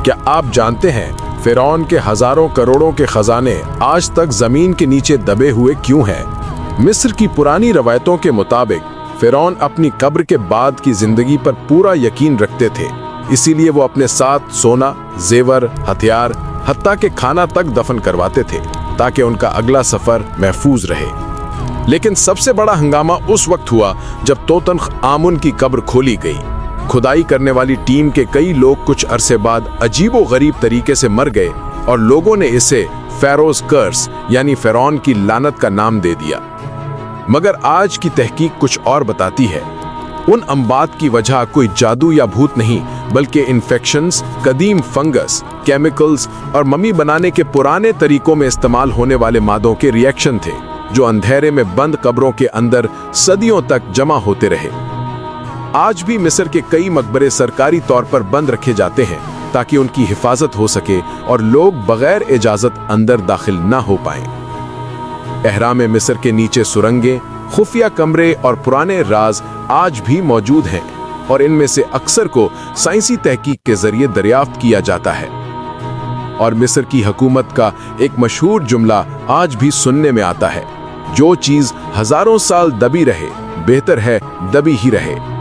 क्या आप जानते हैं फिरौन के हजारों करोड़ों के खजाने आज तक जमीन के नीचे दबे हुए क्यों हैं? मिस्र की पुरानी रवायतों के मुताबिक फिरौन अपनी कब्र के बाद की जिंदगी पर पूरा यकीन रखते थे, इसीलिए वो अपने साथ सोना, जेवर, हथियार, हत्ता के खाना तक दफन करवाते थे ताकि उनका अगला सफर महफूज रहे। लेकिन सबसे बड़ा हंगामा उस वक्त हुआ जब तूतनखामुन की कब्र खोली गई। खुदाई करने वाली टीम के कई लोग कुछ अरसे बाद अजीबो-गरीब तरीके से मर गए और लोगों ने इसे फेरोज कर्स यानी फिरौन की लानत का नाम दे दिया। मगर आज की तहकीक कुछ और बताती है। उन अम्बात की वजह कोई जादू या भूत नहीं, बल्कि इन्फेक्शंस, कदीम फंगस, केमिकल्स और मम्मी बनाने के पुराने तरीकों में इस्तेमाल होने वाले मादों के रिएक्शन थे, जो अंधेरे में बंद कब्रों के अंदर सदियों तक जमा होते रहे। आज भी मिस्र के कई मकबरे सरकारी तौर पर बंद रखे जाते हैं ताकि उनकी हिफाजत हो सके और लोग बगैर इजाजत अंदर दाखिल ना हो पाएं। एहराम मिस्र के नीचे सुरंगें, खुफिया कमरे और पुराने राज आज भी मौजूद हैं और इनमें से अक्सर को साइंसी तहकीक के जरिए दरियाफ्त किया जाता है। और मिस्र की हुकूमत का एक मशहूर जुमला आज भी सुनने में आता है, जो चीज हजारों साल दबी रहे बेहतर है दबी ही रहे।